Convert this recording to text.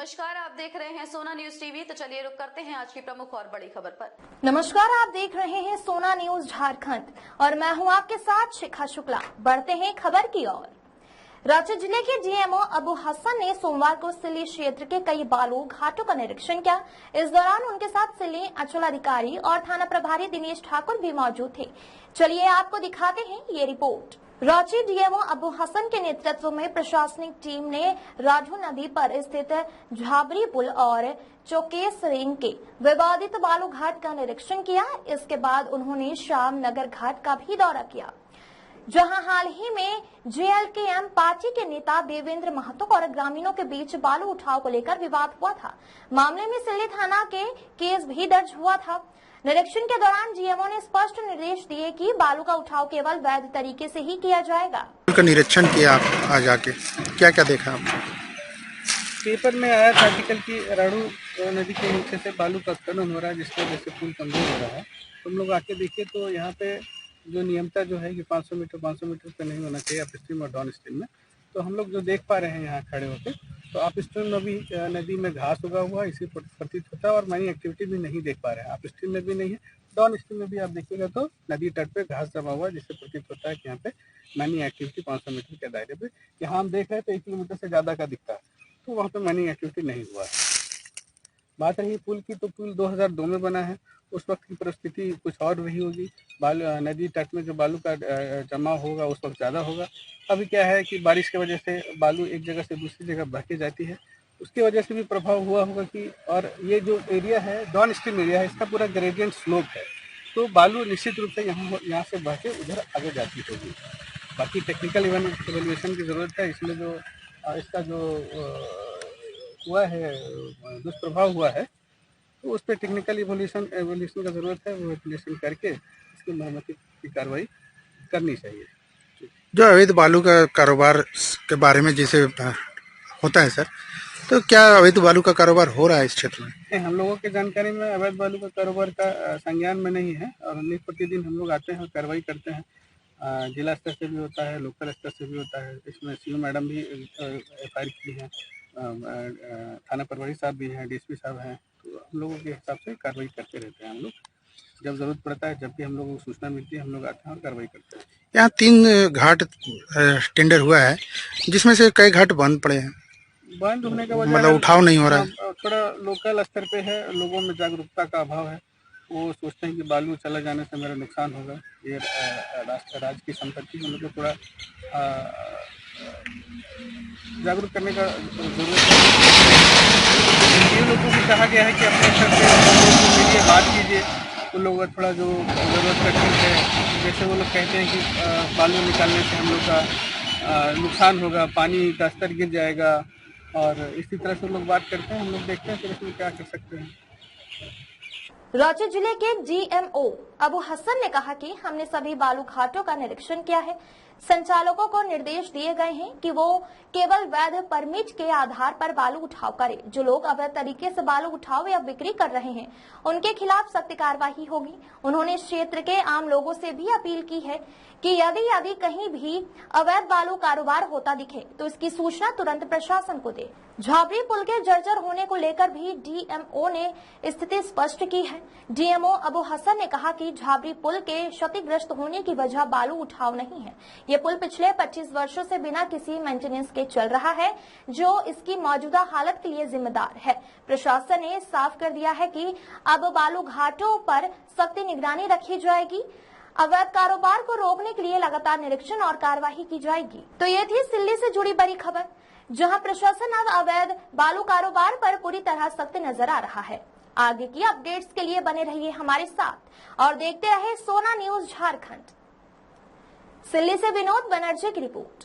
नमस्कार, आप देख रहे हैं सोना न्यूज टीवी। तो चलिए रुक करते हैं आज की प्रमुख और बड़ी खबर पर। नमस्कार, आप देख रहे हैं सोना न्यूज झारखंड और मैं हूं आपके साथ शिखा शुक्ला। बढ़ते हैं खबर की ओर। रांची जिले के डीएमओ अबू हसन ने सोमवार को सिल्ली क्षेत्र के कई बालू घाटों का निरीक्षण किया। इस दौरान उनके साथ सिल्ली अंचलाधिकारी और थाना प्रभारी दिनेश ठाकुर भी मौजूद थे। चलिए आपको दिखाते हैं ये रिपोर्ट। रांची डीएमओ अबू हसन के नेतृत्व में प्रशासनिक टीम ने राजू नदी पर स्थित झाबरी पुल और चौकेस रिंग के विवादित बालू घाट का निरीक्षण किया। इसके बाद उन्होंने शाम नगर घाट का भी दौरा किया, जहां हाल ही में जेएलकेएम पार्टी के नेता देवेंद्र महतो और ग्रामीणों के बीच बालू उठाव को लेकर विवाद हुआ था। मामले में सिल्ली थाना के केस भी दर्ज हुआ था। निरीक्षण के दौरान डीएमओ ने स्पष्ट निर्देश दिए कि बालू का उठाव केवल वैध तरीके से ही किया जाएगा। का निरीक्षण किया आप आज आके, क्या क्या देखा आप? पेपर में आया था आर्टिकल की राड़ू नदी के नीचे से बालू का उत्खनन हो रहा है, जिसकी वजह से पुल कमजोर हो रहा है। तुम लोग आके देखिए तो यहाँ पे जो नियमता जो है कि 500 मीटर पे नहीं होना चाहिए अप स्ट्रीम और डाउन स्ट्रीम में। तो हम लोग जो देख पा रहे हैं यहाँ खड़े होकर, तो अप स्ट्रीम में भी नदी में घास उगा हुआ इसी प्रतीत होता है और माइनिंग एक्टिविटी भी नहीं देख पा रहे हैं। अप स्ट्रीम में भी नहीं है, डाउन स्ट्रीम में भी आप देखिएगा तो नदी तट पे घास जमा हुआ है, जिससे प्रतीत होता है कि यहाँ पे माइनिंग एक्टिविटी 500 मीटर के दायरे पे। यहाँ हम देख रहे हैं तो 1 किलोमीटर से ज़्यादा का दिखता है, तो वहाँ पे माइनिंग एक्टिविटी नहीं हुआ है। बात रही पुल की, तो पुल 2002 में बना है। उस वक्त की परिस्थिति कुछ और रही होगी। नदी तट में जो बालू का जमा होगा उस वक्त ज़्यादा होगा। अभी क्या है कि बारिश की वजह से बालू एक जगह से दूसरी जगह बह के जाती है, उसकी वजह से भी प्रभाव हुआ होगा कि, और ये जो एरिया है डाउन स्ट्रीम एरिया है, इसका पूरा ग्रेडियंट स्लोप है, तो बालू निश्चित रूप से यहाँ से बह के उधर आगे जाती होगी। बाकी टेक्निकल इवेल्युएशन की ज़रूरत है। इसमें जो इसका जो हुआ है, दुष्प्रभाव हुआ है, तो उस पर टेक्निकल इवोल्यूशन का ज़रूरत है। वो इवोल्यूशन करके इसकी मरम्मत की कार्रवाई करनी चाहिए। जो अवैध बालू का कारोबार के बारे में जैसे होता है सर, तो क्या अवैध बालू का कारोबार हो रहा है इस क्षेत्र में? हम लोगों की जानकारी में अवैध बालू का कारोबार का संज्ञान में नहीं है, और नित्य प्रतिदिन हम लोग आते हैं और कार्रवाई करते हैं। जिला स्तर से भी होता है, लोकल स्तर से भी होता है। इसमें सीओ मैडम भी FIR की हैं, थाना प्रभारी साहब भी हैं, DSP साहब हैं। तो हम लोगों के हिसाब से कार्रवाई करते रहते हैं। हम लोग जब ज़रूरत पड़ता है, जब भी हम लोगों को सूचना मिलती है, हम लोग आते हैं और कार्रवाई करते हैं। यहाँ 3 घाट टेंडर हुआ है, जिसमें से कई घाट बंद पड़े हैं। बंद होने का वजह मतलब उठाव नहीं हो रहा है। थोड़ा लोकल स्तर पे है, लोगों में जागरूकता का अभाव है। वो सोचते हैं कि बालू चला जाने से मेरा नुकसान होगा, ये राज्य की संपत्ति। हम लोग को थोड़ा जागरूक करने का जरूरत है। ये लोगों को कहा गया है कि अपने स्तर पे मिलिए, बात कीजिए। उन लोगों का थोड़ा जो ज़रूरत का चीज़ है, जैसे वो लोग कहते हैं कि बालू निकालने से हम लोग का नुकसान होगा, पानी का स्तर गिर जाएगा, और इसी तरह से लोग बात करते हैं। हम लोग देखते हैं फिर इसमें क्या कर सकते हैं। रांची जिले के डीएमओ अबू हसन ने कहा कि हमने सभी बालू घाटों का निरीक्षण किया है। संचालकों को निर्देश दिए गए हैं कि वो केवल वैध परमिट के आधार पर बालू उठाव करें। जो लोग अवैध तरीके से बालू उठाव या बिक्री कर रहे हैं, उनके खिलाफ सख्त कार्रवाई होगी। उन्होंने क्षेत्र के आम लोगों से भी अपील की है कि यदि कहीं भी अवैध बालू कारोबार होता दिखे तो इसकी सूचना तुरंत प्रशासन को दे। झाबरी पुल के जर्जर होने को लेकर भी डीएमओ ने स्थिति स्पष्ट की है। डीएमओ अबू हसन ने कहा कि झाबरी पुल के क्षतिग्रस्त होने की वजह बालू उठाव नहीं है। ये पुल पिछले 25 वर्षों से बिना किसी मेंटेनेंस के चल रहा है, जो इसकी मौजूदा हालत के लिए जिम्मेदार है। प्रशासन ने साफ कर दिया है कि अब बालू घाटों पर सख्त निगरानी रखी जाएगी। अवैध कारोबार को रोकने के लिए लगातार निरीक्षण और कार्यवाही की जाएगी। तो ये थी सिल्ली से जुड़ी बड़ी खबर, जहां प्रशासन अब अवैध बालू कारोबार पर पूरी तरह सख्त नजर आ रहा है। आगे की अपडेट्स के लिए बने रहिए हमारे साथ और देखते रहे सोना न्यूज झारखंड। सिल्ली से विनोद बनर्जी की रिपोर्ट।